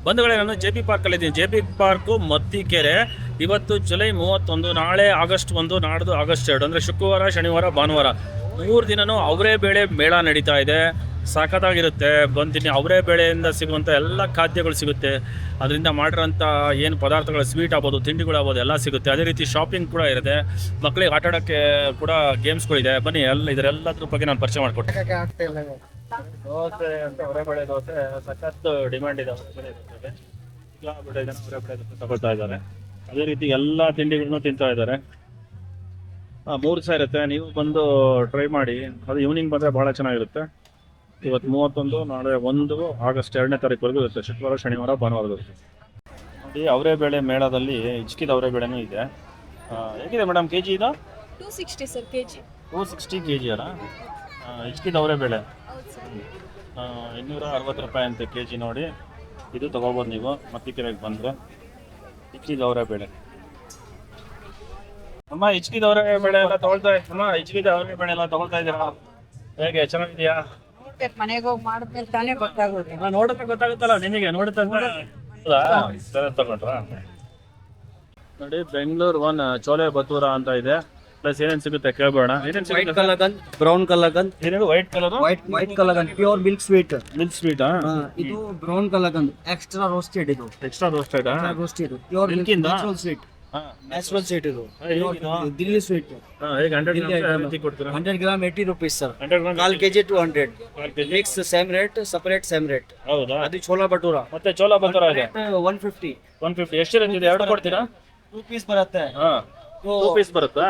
ಬಂಧುಗಳೇ, ನಾನು JP ಪಾರ್ಕಲ್ಲಿದ್ದೀನಿ. JP park Mattikere. ಇವತ್ತು ಜುಲೈ 31, ನಾಳೆ ಆಗಸ್ಟ್ 1, ನಾಡ್ದು ಆಗಸ್ಟ್ 2, ಅಂದರೆ ಶುಕ್ರವಾರ, ಶನಿವಾರ, ಭಾನುವಾರ 3 ದಿನವೂ ಅವರೇ ಬೇಳೆ ಮೇಳ ನಡೀತಾ ಇದೆ. ಸಖತ್ತಾಗಿರುತ್ತೆ. ಬಂದಿನಿ. ಅವರೇ ಬೇಳೆಯಿಂದ ಸಿಗುವಂಥ ಎಲ್ಲ ಖಾದ್ಯಗಳು ಸಿಗುತ್ತೆ. ಅದರಿಂದ ಮಾಡಿರೋಂಥ ಏನು ಪದಾರ್ಥಗಳು, ಸ್ವೀಟ್ ಆಗ್ಬೋದು, ತಿಂಡಿಗಳಾಗ್ಬೋದು, ಎಲ್ಲ ಸಿಗುತ್ತೆ. ಅದೇ ರೀತಿ ಶಾಪಿಂಗ್ ಕೂಡ ಇರುತ್ತೆ. ಮಕ್ಕಳಿಗೆ ಆಟ ಆಡೋಕ್ಕೆ ಕೂಡ ಗೇಮ್ಸ್ಗಳಿದೆ. ಬನ್ನಿ, ಇದರೆಲ್ಲದ್ರ ಬಗ್ಗೆ ನಾನು ಪರಿಚಯ ಮಾಡಿಕೊಟ್ಟೆ. ದೋಸೆ ಅಂತ ಹೊರಬೇಳೆ ದೋಸೆ ಸಖತ್ ಡಿಮ್ಯಾಂಡ್ ಇದೆ. ಹೊರಬೇಳೆ ದೋಸೆಗೆ ಹೊರಬೇಳೆ ದೋಸೆ ತಗೊಳ್ತಾ ಇದ್ದಾರೆ. ಅದೇ ರೀತಿ ಎಲ್ಲ ತಿಂಡಿಗಳನ್ನು ತಿಂತಾ ಇದ್ದಾರೆ. 3 ದಿವಸ ಇರುತ್ತೆ. ನೀವು ಬಂದು ಟ್ರೈ ಮಾಡಿ. ಅದು ಈವ್ನಿಂಗ್ ಬಂದರೆ ಭಾಳ ಚೆನ್ನಾಗಿರುತ್ತೆ. ಇವತ್ತು 31, ನಾಳೆ 1 ಆಗಸ್ಟ್ 2ನೇ ತಾರೀಕುವರೆಗೂ ಇರುತ್ತೆ. ಶುಕ್ರವಾರ, ಶನಿವಾರ, ಭಾನುವಾರ ಇರುತ್ತೆ. ನೋಡಿ, ಅವರೇ ಬೇಳೆ ಮೇಳದಲ್ಲಿ ಹಿಚ್ಕಿದ ಅವರೇ ಬೇಳೆನೂ ಇದೆ. ಹೇಗಿದೆ ಮೇಡಮ್ ಕೆಜಿ ಇದು? 260 ಸರ್ ಕೆಜಿ. 260 ಕೆಜಿ ಅಲ್ಲ? ಹಿಚ್ಕಿದ ಅವರೇ ಬೇಳೆ 260 ರೂಪಾಯಿ ಅಂತೆ ಕೆಜಿ. ನೋಡಿ, ಇದು ತೊಗೋಬೋದು ನೀವು ಮತ್ತಿಕೆರೆಗೆ ಬಂದರೆ. ಹಿಚ್ಕಿದ ಅವರೇ ಬೇಳೆ. ಅಮ್ಮ, ಹಿಚ್ಕಿದ ಅವರೇ ಬೇಳೆ ಎಲ್ಲ ತೊಗೊಳ್ತಾ ಇದ್ದೀರಮ್ಮ? ಹಿಚ್ಕಿದ ಅವರೇ ಬೇಳೆ ಎಲ್ಲ ತೊಗೊಳ್ತಾ ಇದ್ದೀರಾ? ಹೇಗೆ, ಚೆನ್ನಾಗಿದೆಯಾ? ಮನೆಗೆ ಹೋಗಿ ಮಾಡಿದ್ಮೇಲೆ ತಾನೇ ಗೊತ್ತಾಗೋದು. ನೋಡಿದ್ರೆ ಗೊತ್ತಾಗುತ್ತಲ್ಲ ನಿಮಗೆ. ನೋಡುತ್ತೆ ಸರಿ, ತಗೊಂಡ್ರಾ? ನೋಡಿ, ಬೆಂಗಳೂರು 1 ಚೋಲೆ ಬತ್ತೂರ ಅಂತ ಇದೆ. ಪ್ಲಸ್ ಏನೇನು ಸಿಗುತ್ತೆ ಕೇಳಬೇಡ. ಏನೇನು ಸಿಗುತ್ತೆ? ಕಲಗಂದ್, ಬ್ರೌನ್ ಕಲಗಂದ್, ಏನೇನು white colour? White kalakand pure milk sweet. Milk ಸ್ವೀಟಾ? ಇದು ಬ್ರೌನ್ ಕಲಗಂದ್ ಎಕ್ಸ್ಟ್ರಾ ರೋಸ್ಟೆಡ್. ಇದು extra roasted roasted pure Milk ಇಂದ? Natural sweet. ನ್ಯಾಚುರಲ್ ಸ್ವೀಟ್ ಇದು. ದಿಲ್ಲಿ ಸ್ವೀಟ್. ಹೇಗೆ 100 ಕೊಡ್ತೀರಾ? 100 gram 80 rupees sir. 100 gram 4 kg 200. Mix same rate, separate same rate. ಹೌದಾ? ಅದು ಚೋಲಾ ಭಟೂರ. ಮತ್ತೆ ಚೋಲಾ ಭಟೂರ ಇದೆ 150. 150. ಎಷ್ಟಿರುತ್ತೆ? 2 ಕೊಡ್ತೀರಾ? 2 ಪೀಸ್ ಬರುತ್ತೆ. 2 ಪೀಸ್ ಬರುತ್ತಾ?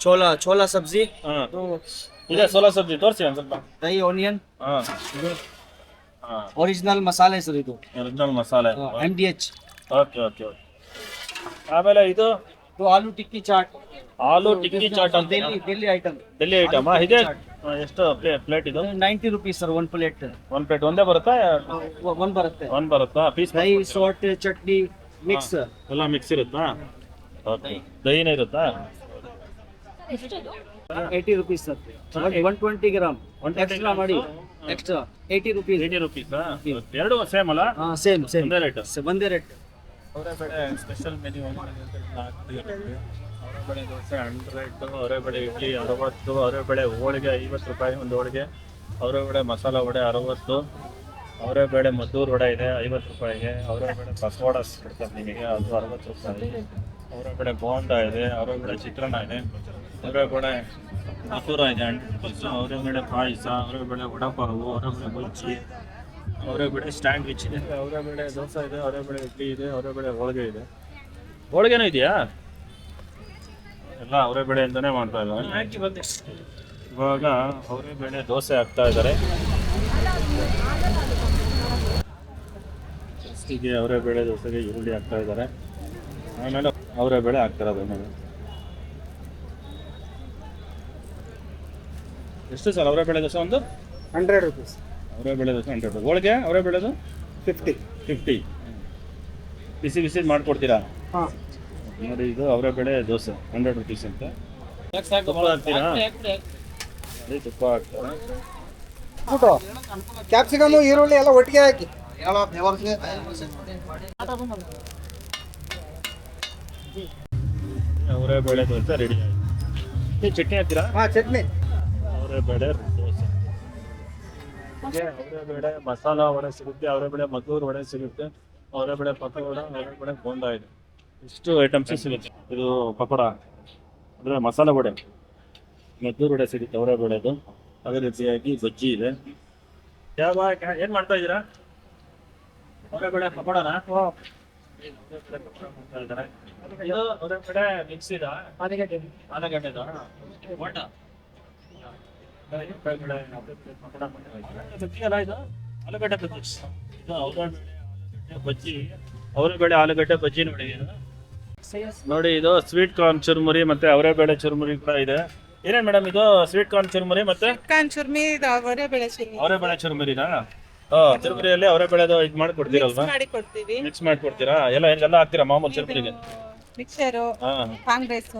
ಚೋಲಾ ಸಬ್ಜಿ ಇದೆ. ಸೋಲಾ ಸಬ್ಜಿ ತೋರಿಸಿ ಒಂದು ಸ್ವಲ್ಪ. ದಹಿ, ಆನಿಯನ್. ಒರಿಜಿನಲ್ ಮಸಾಲೆ ಸರ್ ಇದು. ಒರಿಜಿನಲ್ ಮಸಾಲೆ. MDH. Okay okay okay. ಆಮೇಲೆ ಇದು ಆಲೂ ಟಿಕ್ಕಿ ಚಾಟ್. ಆಲೂ ಟಿಕ್ಕಿ ಚಾಟ್ ಅಂತ ಡೆಲ್ಲಿ ಐಟಮ್. ಡೆಲ್ಲಿ ಐಟಮ್ ಇದೆ. ಎಷ್ಟು ಪ್ಲೇಟ್ ಇದು? 90 rupees ಸರ್. 1 ಪ್ಲೇಟ್. 1 ಪ್ಲೇಟ್ ಒಂದೇ ಬರುತ್ತಾ? 1 ಬರುತ್ತೆ. 1 ಬರುತ್ತಾ? ಪೀಸ್ ದಹಿ, ಸಾಲ್ಟ್, ಚಟ್ನಿ ಮಿಕ್ಸ್ ಎಲ್ಲ ಮಿಕ್ಸ್ ಇರುತ್ತಾ? ಓಕೆ. ದಹಿನೇ ಇರುತ್ತಾ? 80 rupees ಸರ್. 120 ಗ್ರಾಮ್ ಎಕ್ಸ್ಟ್ರಾ ಮಾಡಿ. Extra 80 rupees. 80 ರುಪೀಸಾ? ಎರಡು ಸೇಮ್ ಅಲ್ಲ? ಸೇಮ್ ಒಂದೇ ರೇಟ್. ಒಂದೇ ರೇಟ್. ಅವರೆಬೇಳೆ ಸ್ಪೆಷಲ್ ಮೆನ್ಯೂ. ಅವರೆಬೇಳೆ ದೋಸೆ 100, ಅವರೆಬೇಳೆ ಇಡ್ಲಿ 60, ಅವರೆಬೇಳೆ ಹೋಳಿಗೆ 50 ರೂಪಾಯಿ ಒಂದು ಹೋಳಿಗೆ, ಅವರೆಬೇಳೆ ಮಸಾಲ ವಡೆ 60, ಅವರೆಬೇಳೆ ಮದ್ದೂರು ವಡೆ ಇದೆ 50 ರೂಪಾಯಿಗೆ, ಅವರೆಬೇಳೆ ಪಕೋಡ ಸಿಗ್ತದೆ ನಿಮಗೆ, ಅದು 60 ರೂಪಾಯಿ, ಅವರೆಬೇಳೆ ಬೋಂಡ ಇದೆ, ಅವರೆಬೇಳೆ ಚಿತ್ರಾನ್ನ ಇದೆ, ಅವರೆಬೇಳೆ ಮಸೂರ ಇದೆ 100%, ಅವರೆಬೇಳೆ ಪಾಯಸ, ಅವರೆಬೇಳೆ ವಡಪಾವು, ಅವರೆಬೇಳೆ ಬಜ್ಜಿ, ಅವರೆಬೇಳೆ ಸ್ಟ್ಯಾಂಡ್ವಿಚ್ ಇದೆ, ಅವರೆಬೇಳೆ ದೋಸೆ ಇದೆ, ಅವರೆಬೇಳೆ ಇಡ್ಲಿ ಇದೆ, ಅವರೆಬೇಳೆ ಹೋಳಿಗೆ ಇದೆ. ಹೋಳಿಗೆನೂ ಇದೆಯಾ? ಎಲ್ಲ ಅವರೆಬೇಳೆಯಿಂದನೇ ಮಾಡ್ತಾ ಇದ್ದಾರೆ. ಇವಾಗ ಅವರೆಬೇಳೆ ದೋಸೆ ಹಾಕ್ತಾ ಇದ್ದಾರೆ. ಫಸ್ಟಿಗೆ ಅವರೆಬೇಳೆ ದೋಸೆಗೆ ಈರುಳ್ಳಿ ಹಾಕ್ತಾ ಇದ್ದಾರೆ. ಆಮೇಲೆ ಅವರೆಬೇಳೆ ಹಾಕ್ತಾರೆ. ಅದನ್ನು ಎಷ್ಟು ಸರ್ ಅವರೆಬೇಳೆ ದೋಸೆ? ಒಂದು 100 rupees. ಅವರೆಬೇಳೆ ದೋಸೆ 100. ಹೋಳಿಗೆ ಅವರೆಬೇಳೆದು 50. ಬಿಸಿ ಬಿಸಿ ಮಾಡಿಕೊಡ್ತೀರಾ? ನೋಡಿ, ಇದು ಅವರೆಬೇಳೆ ದೋಸೆ 100 rupees ಅಂತ. ತುಪ್ಪ ಹಾಕ್ತೀರಾ? ನೋಡಿ, ತುಪ್ಪ ಹಾಕ್ತಾರೆ. ಕ್ಯಾಪ್ಸಿಕಮ್, ಈರುಳ್ಳಿ ಎಲ್ಲ ಒಟ್ಟಿಗೆ ಹಾಕಿ. ಅವರೆಬೇಳೆ ದೋಸೆ ರೆಡಿ ಆಯ್ತು. ಚಟ್ನಿ ಹಾಕ್ತೀರಾ? ಚಟ್ನಿ. ಅವರೆಬೇಳೆ ದೋಸೆ. ಅವರೆಬೇಳೆ ಮಸಾಲ ವಡೆ ಸಿಗುತ್ತೆ, ಅವರೆಬೇಳೆ ಮದ್ದೂರು ವಡೆ ಸಿಗುತ್ತೆ, ಅವರೆಬೇಳೆ ಪಕೋಡ, ಅವರೆಬೇಳೆ ಬೋಂಡ ಇದೆ. ಇಷ್ಟು ಐಟಮ್ಸ್ ಸಿಗುತ್ತೆ. ಇದು ಪಕೋಡ ಅಂದರೆ ಮಸಾಲ ವಡೆ, ಮದ್ದೂರು ವಡೆ ಸಿಗುತ್ತೆ ಅವರೆಬೇಳೆದು. ಅದೇ ರೀತಿಯಾಗಿ ಬಜ್ಜಿ ಇದೆ. ಏನು ಮಾಡ್ತಾ ಇದ್ದೀರಾ? ಅವರೆಬೇಳೆ ಪಕೋಡನಾ? ಮಾಡ್ತಾ ಇದ್ದಾರೆ. ಇದು ಅವರೆಬೇಳೆ ಮಿಕ್ಸ್ ಇದೆ. ಆಲೂಗಡ್ಡೆದು ಬೋಂಡ. ಆಲೂಗಡ್ಡೆ ಬಜ್ಜಿ, ಅವರೆಬೇಳೆ ಆಲೂಗಡ್ಡೆ ಬಜ್ಜಿ. ನೋಡಿ, ಇದು ಸ್ವೀಟ್ ಕಾರ್ನ್ ಚುರುಮುರಿ ಮತ್ತೆ ಅವರೆಬೇಳೆ ಚುರುಮುರಿ ಕೂಡ ಇದೆ. ಏನೇನು ಮೇಡಮ್ ಇದು? ಸ್ವೀಟ್ ಕಾರ್ನ್ ಚುರುಮುರಿ ಮತ್ತೆ ಅವರೆಬೇಳೆ ಚುರುಮುರಿನಾ? ಚುರುಮುರಿಯಲ್ಲಿ ಅವರೆಬೇಳೆದು ಇದು ಮಾಡಿ ಕೊಡ್ತೀರಲ್ವಾ? ಮಿಕ್ಸ್ ಮಾಡಿ ಕೊಡ್ತೀರಾ? ಎಲ್ಲ ಹಾಕ್ತೀರಾ ಮಾಮೂಲು ಚುರುಮುರಿಗೆ? ಮಿಕ್ಸರು, ಕಾಂಗ್ರೆಸ್,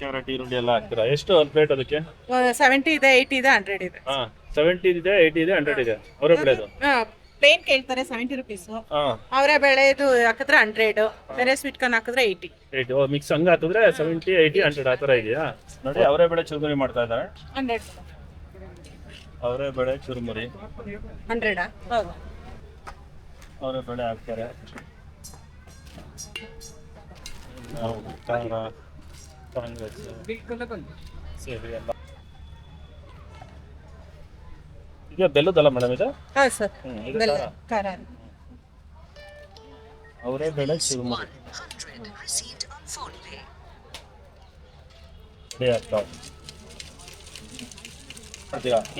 ಕ್ಯಾರೆಟ್, ಈರುಳ್ಳಿ ಎಲ್ಲ ಹಾಕ್ತೀರಾ? ಎಷ್ಟು ಒಂದು ಪ್ಲೇಟ್ ಅದಕ್ಕೆ? 70 ಇದೆ, 80 ಇದೆ, 100 ಇದೆ. 70 ಇದೆ, 80 ಇದೆ, 100 ಇದೆ ಅವರೆಬೇಳೆದು. ಪ್ಲೇನ್ ಕೇಳ್ತಾರೆ 70 ರುಪೀಸ್. ಹಾಂ ಅವರೇ ಬೇಳೆ ಇದು ಹಾಕಿದ್ರೆ 100, ಬೇರೆ ಸ್ವೀಟ್ ಕಾರ್ನ್ ಹಾಕಿದ್ರೆ 80. 80 ಮಿಕ್ಸ್ ಹಂಗೆ ಹಾಕಿದ್ರೆ 70, 80, 100 ಆ ಥರ ಇದೆಯಾ ನೋಡಿ. ಅವರೇ ಬೇಳೆ ಚುರುಮುರಿ ಮಾಡ್ತಾ ಇದ್ದಾರೆ. 100. ಅವರೇ ಬೇಳೆ ಚುರುಮುರಿ 100. ಹೌದು. ಅವರೇ ಬೇಳೆ ಹಾಕ್ತಾರೆ. ನಾವು ಖಾರ, ಕಾಂಗ್ರೆಸ್, ಸೇರಿ ಎಲ್ಲ. ಈಗ ಬೆಲ್ಲದಲ್ಲ ಮೇಡಮ್ ಇದು? ಹೌದು ಸರ್. ಇದು ಬೆಲ್ಲ ಖಾರ. ಖಾರ. ಅವರೇ ಬೇಳೆ ಚುರುಮುರಿ ರೆಡಿ ಆಗ್ತಾವೆ.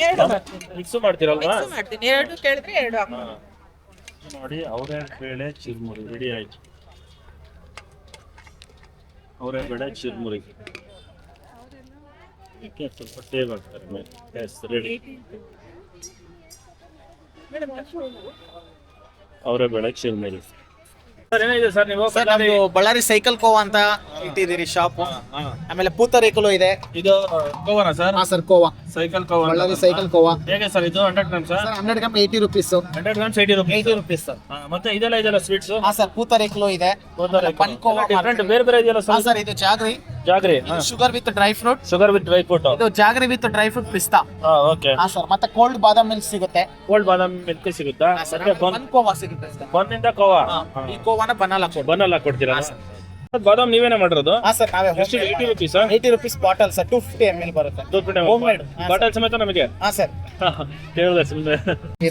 ಎರಡು ಮಾಡ್ತೀನಿ. ಮಿಕ್ಸು ಮಾಡ್ತೀರಲ್ವಾ? ಮಿಕ್ಸ್ ಮಾಡ್ತೀನಿ. 2 ಕೇಳಿದ್ರೆ 2 ಹಾಕ್ತೀನಿ. ನೋಡಿ ಅವರೇ ಬೇಳೆ ಚುರುಮುರಿ ರೆಡಿ ಆಯ್ತು. ಅವರೇ ಬೇಳೆ ಚುರುಮುರಿ ಸ್ವಲ್ಪ ಟೇಬ್ ಹಾಕ್ತಾರೆ ಮೇಲೆ. Yes ready. ಅವರೇ ಬೇಳೆ ಚುರುಮುರಿ. ಸರ್ ಏನಿದೆ ಸರ್ ನೀವು? ಸರ್ ನಮ್ದು ಬಳ್ಳಾರಿ ಸೈಕಲ್ ಕೋವಾ ಅಂತ ಇಟ್ಟಿದ್ದೀರಿ ಶಾಪ್. ಆಮೇಲೆ ಪೂತರೇಕಲು ಇದೆ. ಇದು ಕೋವಾನ ಸರ್? ಹಾ sir, khoa, cycle khoa. Ballari cycle khoa ಹೇಗೆ ಸರ್ ಇದು? 100 grams? Sir 100 gram 80 rupees. 100 grams 80 rupees. 80 rupees sir. ಮತ್ತೆ ಇದೆಲ್ಲ ಸ್ವೀಟ್ಸ್? ಹಾ ಸರ್, ಪೂತರೇಕಲು ಇದೆ. ಬನ್ ಕೋವಾ ಡಿಫರೆಂಟ್ ಬೇರೆ ಬೇರೆ ಇದೆಯಲ್ಲ ಹಾ ಸರ್? ಸರ್, ಇದು jaggery, jaggery, sugar with dry fruit. Sugar with dry fruit. ಇದು ಜಾಗ್ರಿ ವಿತ್ ಡ್ರೈ ಫ್ರೂಟ್ ಪಿಸ್ತಾ. ಓಕೆ. ಹಾ ಸರ್, ಮತ್ತೆ ಕೋಲ್ಡ್ ಬಾದಾಮ್ ಮಿಲ್ಕ್ ಸಿಗುತ್ತೆ. ಕೋಲ್ಡ್ ಬಾದಾಮ್ ಮಿಲ್ಕ್ ಸಿಗುತ್ತಾ? ಹಾ ಸರ್, ಮತ್ತೆ ಬನ್ ಕೋವಾ ಸಿಗುತ್ತೆ ಸರ್. ಬನ್ನಿಂದ ಕೋವಾ. ಈ ಕೋವಾನ ಬನ್ನಲ್ಲ ಕೊಡಿ. ಬನ್ನಲ್ಲ ಕೊಡ್ತೀರಾ? ಬಾದಾಮ್ ನೀವೇನೇ ಮಾಡಿರೋದು? ಹಾ ಸರ್, ನಾವೇ. ಎಷ್ಟು? 80 rupees. 80 rupees bottle sir, 250 ml ಬರುತ್ತೆ. Homemade. ಹಾ ಬಾಟಲ್ ಸಮೇತ ನಮಗೆ ಹಾ ಸರ್. ಕೇಳಿದೆ ಸುಮ್ಮನೆ.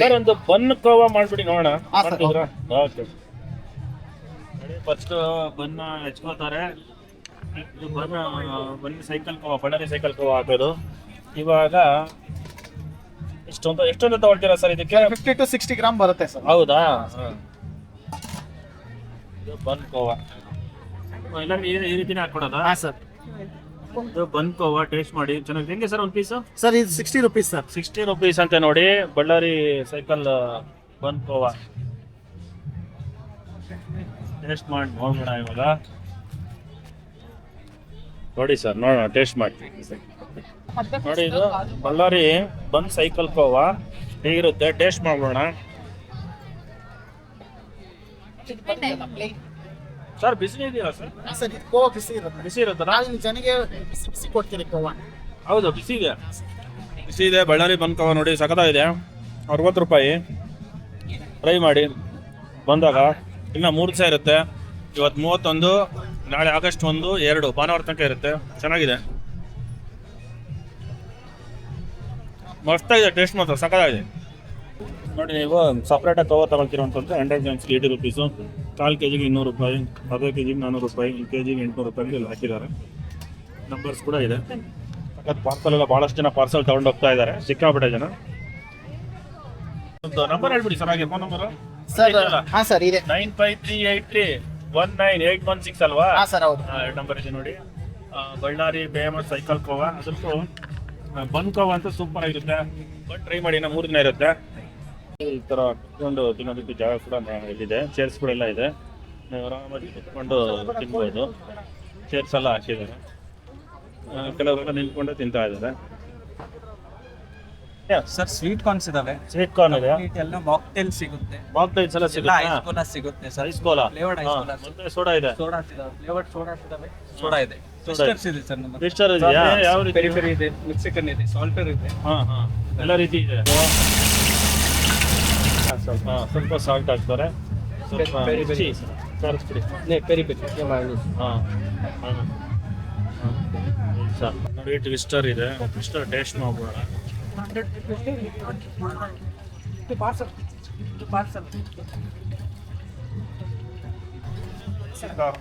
ಸರ್ ಒಂದು ಬನ್ ಕೋವಾ ಮಾಡ್ಬಿಡಿ ನೋಡೋಣ. ಹಾ ಸರ್. ಮಾಡ್ತಿದ್ರಾ? ಓಕೆ. ಫಸ್ಟ್ ಬನ್ನ ಹೆಚ್ಕೋತಾರೆ. ಇದು ಬನ್ನಿ ಸೈಕಲ್ ಕೋವಾ, ಬಳ್ಳಾರಿ ಸೈಕಲ್ ಕೋವಾ ಹಾಕೋದು. ಇವಾಗ ಎಷ್ಟೊಂದು ತಗೊಳ್ತೀರಾ ಸರ್ ಇದಕ್ಕೆ? 50 to 60 ಗ್ರಾಮ್ ಬರುತ್ತೆ ಸರ್. ಹೌದಾ? ಇದು ಬನ್ ಕೋವಾ ಎಲ್ಲ ಈ ರೀತಿನೇ ಹಾಕೊಡೋದಾ? ಹಾ ಸರ್. ಇದು ಬನ್ ಕೋವಾ ಟೇಸ್ಟ್ ಮಾಡಿ ಚೆನ್ನಾಗಿ. ಹೆಂಗೆ ಸರ್ ಒಂದು ಪೀಸು? ಸರ್ ಇದು 60 ರುಪೀಸ್ ಸರ್. 60 ರುಪೀಸ್ ಅಂತ ನೋಡಿ. ಬಳ್ಳಾರಿ ಸೈಕಲ್ ಬನ್ ಕೋವಾ ಟೇಸ್ಟ್ ಮಾಡಿ ನೋಡೋಣ ಇವಾಗ. ನೋಡಿ ಸರ್, ನೋಡೋಣ, ಟೇಸ್ಟ್ ಮಾಡಿ ನೋಡಿ. ಇದು ಬಳ್ಳಾರಿ ಬನ್ ಸೈಕಲ್ ಕೋವಾ ಹೇಗಿರುತ್ತೆ ಟೇಸ್ಟ್ ಮಾಡೋಣ. ಸರ್ ಬಿಸಿ ಇದೆಯಾ ಸರ್? ಸರ್ ಇದು ಕೋವಾ ಬಿಸಿ ಇರುತ್ತೆ. ಬಿಸಿ ಇರುತ್ತಲ್ಲ? ನಾವು ಇಲ್ಲಿ ಜನಗೆ ಬಿಸಿ ಬಿಸಿ ಕೊಡ್ತೀರಿ ಕೋವಾ. ಹೌದು, ಬಿಸಿ ಇದೆ. ಬಿಸಿ ಇದೆ. ಬಳ್ಳಾರಿ ಬನ್ ಕೋವಾ ನೋಡಿ ಸಖತ್ತಾಗಿದೆ. 60 ರೂಪಾಯಿ. ಟ್ರೈ ಮಾಡಿ ಬಂದಾಗ. ಇನ್ನು 3 ದಿವಸ ಇರುತ್ತೆ. ಇವತ್ತು 31, ನಾಳೆ ಆಗಸ್ಟ್ 1, 2 ಭಾನುವಾರ ತನಕ ಇರುತ್ತೆ. ಚೆನ್ನಾಗಿದೆ, ಮಸ್ತಾಗಿದೆ. ಟೇಸ್ಟ್ ಮಾತ್ರ ಸಖತ್ತಾಗಿದೆ ನೋಡಿ. ನೀವು ಸಪ್ರೇಟಾಗಿ ಕವರ್ ತಗೊಳ್ತೀರ ಅಂತಂದರೆ 100 ಗ್ರಾಮ್ಸ್ಗೆ 80 ರುಪೀಸು. 1/4 kg 200 ರೂಪಾಯಿ, ಅರ್ಧ kg 400 ರೂಪಾಯಿ, 1 kg 800 ರೂಪಾಯಿ ಇಲ್ಲಿ ಹಾಕಿದ್ದಾರೆ. ನಂಬರ್ಸ್ ಕೂಡ ಇದೆ. ಸಖತ್ ಪಾರ್ಸಲ್ ಎಲ್ಲ ಭಾಳಷ್ಟು ಜನ ಪಾರ್ಸಲ್ ತೊಗೊಂಡು ಹೋಗ್ತಾ ಇದ್ದಾರೆ, ಸಿಕ್ಕಾಪಟ್ಟೆ ಜನ. ಒಂದು ನಂಬರ್ ಹೇಳ್ಬಿಡಿ ಸರ್, ಹಾಗೆ ಫೋನ್ ನಂಬರು ಸರ್ ಹಾ ಸರ್ ಇದೆ. 9538319816 ಅಲ್ವಾ? ಹಾ ಸರ್, ಹೌದು. 2 ನಂಬರ್ ಇದೆ ನೋಡಿ. ಬಳ್ಳಾರಿ ಫೇಮಸ್ ಸೈಕಲ್ ಕೋವಾ. ಅದ್ರದ್ದು ಬನ್ ಕೋವಾ ಅಂತ ಸೂಪರ್ ಆಗಿರುತ್ತೆ. ಬಟ್ ಟ್ರೈ ಮಾಡಿ, 3 ದಿನ ಇರುತ್ತೆ. ಈ ಥರ ಕುತ್ಕೊಂಡು ತಿನ್ನೋದಕ್ಕೆ ಜಾಗ ಕೂಡ ಇಲ್ಲಿದೆ. ಚೇರ್ಸ್ ಕೂಡ ಎಲ್ಲ ಇದೆ. ನೀವು ಆರಾಮಾಗಿ ಕುತ್ಕೊಂಡು ತಿನ್ಬೋದು. ಚೇರ್ಸ್ ಎಲ್ಲ ಹಾಕಿದ್ದಾರೆ. ಕೆಲವರೆಲ್ಲ ನಿಂತ್ಕೊಂಡು ತಿಂತಾ ಇದ್ದಾರೆ. ಸರ್ ಸ್ವೀಟ್ ಕಾರ್ನ್ಸ್ ಇದಾವೆ. ಸ್ವೀಟ್ ಕಾರ್ನ್ ಇದೆ. ಎಲ್ಲ ಮಾಕ್ಟೇಲ್ ಸಿಗುತ್ತೆ. ಮಾಕ್ಟೇಲ್ಸ್ ಎಲ್ಲ ಸಿಗುತ್ತೆ. ಐಸ್ ಕೋಲಾ ಸಿಗುತ್ತೆ sir. Ice Cola, flavoured ice Cola, ಮತ್ತೆ ಸೋಡಾ ಇದೆ. ಸೋಡಾ ಇದಾವೆ, ಫ್ಲೇವರ್ಡ್ ಸೋಡಾ ಇದಾವೆ, ಸೋಡಾ ಇದೆ. ಟ್ವಿಸ್ಟರ್ಸ್ ಇದೆ ಸರ್ ನಮ್ಮ. ಟ್ವಿಸ್ಟರ್ ಇದೆಯಾ? ಯಾವ ರೀತಿ? ಪೆರಿ ಪೆರಿ ಇದೆ, ಮೆಕ್ಸಿಕನ್ ಇದೆ, ಸಾಲ್ಟರ್ ಇದೆ. ಎಲ್ಲ ರೀತಿ ಇದೆ. ಸ್ವಲ್ಪ ಸಾಲ್ಟ್ ಹಾಕ್ತಾರೆ, ಸ್ವಲ್ಪ ಪೆರಿ ಪೆರಿ ತರಿಸ್ಬಿಡಿ. ಪೆರಿ ಪೆರಿ ನೋಡಿ. ಟ್ವಿಸ್ಟರ್ ಇದೆ. ಟ್ವಿಸ್ಟರ್ ಟೇಸ್ಟ್ ಮಾಡ್ಬೋಣ. ಪಾರ್ಸಲ್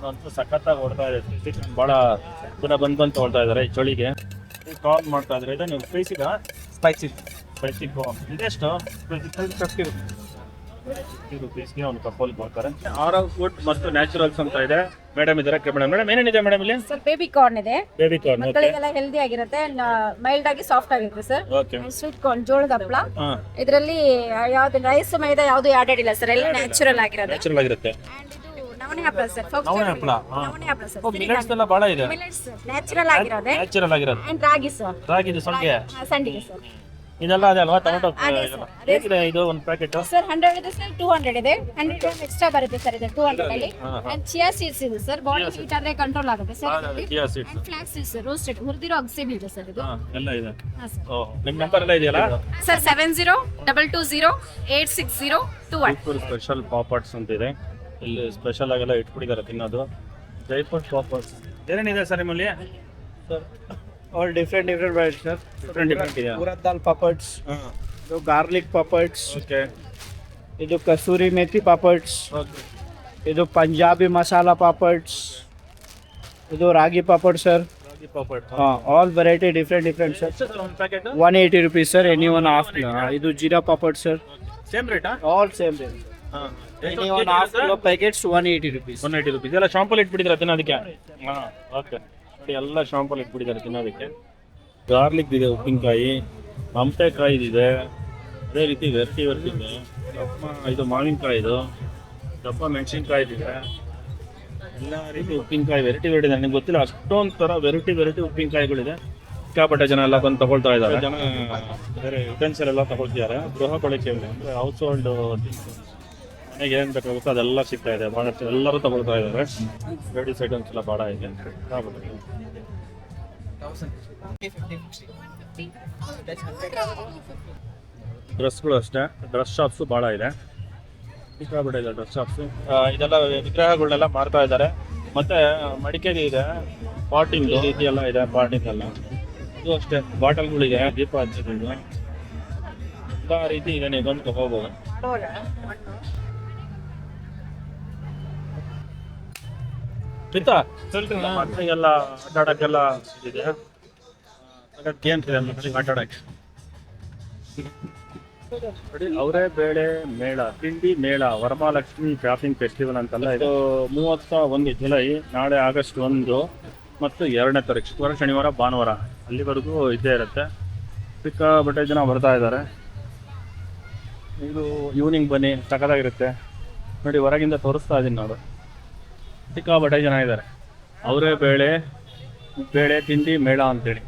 ಅಂತೂ ಸಖತ್ತಾಗಿ ಓಡ್ತಾ ಇದೆ. ಭಾಳ ಜನ ಬಂದು ತೊಗೊಳ್ತಾ ಇದ್ದಾರೆ ಈ ಚಳಿಗೆ. ಕಾರ್ನ್ ಮಾಡ್ತಾ ಇದ್ದಾರೆ. ಇದು ನೀವು ಸ್ಪೈಸಿ ಕಾರ್ನ್ ಇದೆಷ್ಟು? 50 ರುಪೀಸ್ಗೆ ಒಂದು ಕಪ್ಪಲ್ಲಿ ಕೊಡ್ತಾರೆ. ಆರೋ ಫುಡ್ ಮತ್ತು ನ್ಯಾಚುರಲ್ಸ್ ಅಂತ ಇದೆ. ಮೇಡಮ್ ಇದ್ದಾರೆ. ಮೇಡಮ್ ಏನೇನಿದೆ ಮೇಡಮ್ ಇಲ್ಲಿ? ಸರ್ ಬೇಬಿ ಕಾರ್ನ್ ಇದೆ. Baby corn. ಮಕ್ಕಳಿಗೆಲ್ಲ ಹೆಲ್ದಿ ಆಗಿರುತ್ತೆ, ಮೈಲ್ಡ್ ಆಗಿ ಸಾಫ್ಟ್ ಆಗಿರುತ್ತೆ ಸರ್. ಓಕೆ. ಸ್ವೀಟ್ ಕಾರ್ನ್, ಜೋಳದ ಹಪ್ಪಳ. ಇದರಲ್ಲಿ ಯಾವ್ದು ರೈಸ್ ಮೈದಾ ಯಾವ್ದು ಆಡೆಡ್ ಇಲ್ಲ ಸರ್, ಎಲ್ಲ ನ್ಯಾಚುರಲ್ ಆಗಿರುತ್ತೆ. ನ್ಯಾಚುರಲ್ ಆಗಿರುತ್ತೆ. And ಇದು ನವಣೆ ಹಪ್ಪಳ ಸರ್. ನವಣೆ ಹಪ್ಪಳ. ನವಣೆ ಹಪ್ಪಳ ಸರ್. ಮಿಲೆಟ್ಸ್ ಎಲ್ಲ ಭಾಳ ಇದೆ. ಮಿಲೆಟ್ಸ್ ನ್ಯಾಚುರಲ್ ಆಗಿರೋದೆ. ನ್ಯಾಚುರಲ್ ಆಗಿರೋದು. ಅಂಡ್ ರಾಗಿ ಸರ್. ರಾಗಿದು ಸಂಡಿಗೆ. ಸಂಡಿಗೆ ಸರ್. ಇದೆಲ್ಲ ಅದೇ ಅಲ್ವಾ ಟೊಮೊಟೊ ಅದೇ ಇದೆಲ್ಲ. ಸರ್, ಅದೇ ಹೇಗಿದೆ ಇದು ಒಂದು ಪ್ಯಾಕೆಟ್? ಸರ್ 100 ಇದೆ ಸರ್, 200 ಇದೆ. 100 ಗ್ರಾಮ್ ಎಕ್ಸ್ಟ್ರಾ ಬರುತ್ತೆ ಸರ್ ಇದು 200 ಅಲ್ಲಿ. ಅಂಡ್ ಚಿಯಾ ಸೀಡ್ಸ್ ಇದೆ ಸರ್, ಬಾಡಿ ಹೀಟ್ ಆದ್ರೆ ಕಂಟ್ರೋಲ್ ಆಗುತ್ತೆ sir. Chia seeds and flax seeds roasted ಹುರಿದಿರೋ ಅಗಸೆ ಬೀಜ ಸರ್ ಇದು. ಎಲ್ಲ ಇದೆ. ಹಾ ಸರ್. ಓ ನಿಮ್ಮ ನಂಬರ್ ಎಲ್ಲ ಇದೆಯಲ್ಲ? ಸರ್ 7022086021. ಸ್ಪೆಷಲ್ ಪಾಪಡ್ಸ್ ಅಂತ ಇದೆ. ಇಲ್ಲಿ ಸ್ಪೆಷಲ್ ಆಗೆಲ್ಲ ಇಟ್ಬಿಟ್ಟಿದ್ದಾರೆ ತಿನ್ನೋದು. ಜೈಪುರ್ ಪಾಪಡ್ಸ್ ಏನೇನಿದೆ ಸರ್ ನಿಮ್ಮಲ್ಲಿ? Sir all different varieties sir. Different ಇದೆಯಾ? ಉರದ್ ದಾಲ್ ಪಾಪಡ್ಸ್, ಇದು ಗಾರ್ಲಿಕ್ ಪಾಪಡ್ಸ್, ಓಕೆ ಇದು ಕಸೂರಿ ಮೇಥಿ ಪಾಪಡ್ಸ್, ಇದು ಪಂಜಾಬಿ ಮಸಾಲಾ ಪಾಪಡ್ಸ್, ಇದು ರಾಗಿ papad sir. Papad all variety different sir. ಒಂದು packet 180 rupees sir. Any one half. ಇದು ಜೀರಾ ಪಾಪಡ್ ಸರ್. ಸೇಮ್ ರೇಟಾ? All same rate. Any one half kilo packets 180 rupees. 180 rupees. ಎಲ್ಲ ಶಾಂಪಲ್ ಇಟ್ಬಿಟ್ಟಿದ್ದಾರೆ ತಿನ್ನೋದಕ್ಕೆ. ಹಾಂ ಓಕೆ ನೋಡಿ ಎಲ್ಲ ಶಾಂಪಲ್ ಇಟ್ಬಿಟ್ಟಿದ್ದಾರೆ ತಿನ್ನೋದಕ್ಕೆ. ಗಾರ್ಲಿಕ್ ಇದೆ, ಉಪ್ಪಿನಕಾಯಿ, ಹಂಪೆಕಾಯಿ ಇದೆ, ಅದೇ ರೀತಿ ವೆರೈಟಿ ಇದೆ. ಇದು ಮಾವಿನಕಾಯಿ, ಇದು ದಪ್ಪ ಮೆಣಸಿನ್ಕಾಯಿ ಇದೆ, ಎಲ್ಲ ರೀತಿ ಉಪ್ಪಿನಕಾಯಿ ವೆರೈಟಿ ಇದೆ. ನನಗೆ ಗೊತ್ತಿಲ್ಲ ಅಷ್ಟೊಂದು ಥರ ವೆರೈಟಿ ಉಪ್ಪಿನಕಾಯಿಗಳಿದೆ. ಸಿಕ್ಕಾಪಟ್ಟೆ ಜನ ಎಲ್ಲ ಬಂದು ತಗೊಳ್ತಾ ಇದ್ದಾರೆ. ಜನ ಬೇರೆ ಯುಟೆನ್ಸಿಲ್ ಎಲ್ಲ ತಗೊಳ್ತಿದ್ದಾರೆ. ಗೃಹ ಬಳಕೆ ಅಂದರೆ ಹೌಸ್ ಹೋಲ್ಡ್ ಮನೆಗೆ ಏನು ಬೇಕಾಗುತ್ತೋ ಅದೆಲ್ಲ ಸಿಗ್ತಾ ಇದೆ. ಭಾಳಷ್ಟು ಎಲ್ಲರೂ ತಗೊಳ್ತಾ ಇದ್ದಾರೆ. ಲೇಡೀಸ್ ಐಟಮ್ಸ್ ಎಲ್ಲ ಭಾಳ ಇದೆ. ಸಿಕ್ಕಾಪಟ್ಟೆ ಡ್ರೆಸ್ಗಳು ಅಷ್ಟೇ, ಡ್ರೆಸ್ ಶಾಪ್ಸು ಭಾಳ ಇದೆ. ಸಿಕ್ಕಾಪಟ್ಟೆ ಇದೆ ಡ್ರೆಸ್ ಶಾಪ್ಸು. ಇದೆಲ್ಲ ವಿಗ್ರಹಗಳನ್ನೆಲ್ಲ ಮಾರ್ತಾ ಇದ್ದಾರೆ. ಮತ್ತು ಮಡಿಕೇರಿ ಇದೆ, ಪಾಟಿಂಗ್ ರೀತಿ ಎಲ್ಲ ಇದೆ. ಪಾಟಿಂಗ್ ಎಲ್ಲ ಇದು ಅಷ್ಟೇ, ಬಾಟಲ್ಗಳಿದೆ, ದೀಪ ಹಚ್ಚಿದ್ದು ಎಲ್ಲ ರೀತಿ ಇದೆ. ನೀವು ಬಂದು ತಗೋಬೋದು. ಎಲ್ಲ ಆಟ ಆಡೋಕ್ಕೆಲ್ಲ ಇದೆ. ಗೇಮ್ಸ್ ಇದೆ ಆಟ ಆಡೋಕ್ಕೆ. ಅವರೇ ಬೇಳೆ ಮೇಳ, ತಿಂಡಿ ಮೇಳ, ವರಮಹಾಲಕ್ಷ್ಮಿ ಶಾಪಿಂಗ್ ಫೆಸ್ಟಿವಲ್ ಅಂತೆಲ್ಲ ಇದು 31 ಜುಲೈ, ನಾಳೆ ಆಗಸ್ಟ್ 1 ಮತ್ತು 2ನೇ ತಾರೀಕು, ಶುಕ್ರವಾರ ಶನಿವಾರ ಭಾನುವಾರ ಅಲ್ಲಿವರೆಗೂ ಇದ್ದೇ ಇರುತ್ತೆ. ಸಿಕ್ಕಾಪಟ್ಟೆ ಜನ ಬರ್ತಾ ಇದ್ದಾರೆ. ಇದು ಈವ್ನಿಂಗ್ ಬನ್ನಿ, ಸಖತ್ತಾಗಿರುತ್ತೆ ನೋಡಿ. ಹೊರಗಿಂದ ತೋರಿಸ್ತಾ ಇದ್ದೀನಿ ನಾನು. ಸಿಕ್ಕಾಪಟ್ಟೆ ಜನ ಇದ್ದಾರೆ. ಅವರೇ ಬೇಳೆ ತಿಂಡಿ ಮೇಳ ಅಂತೇಳಿ.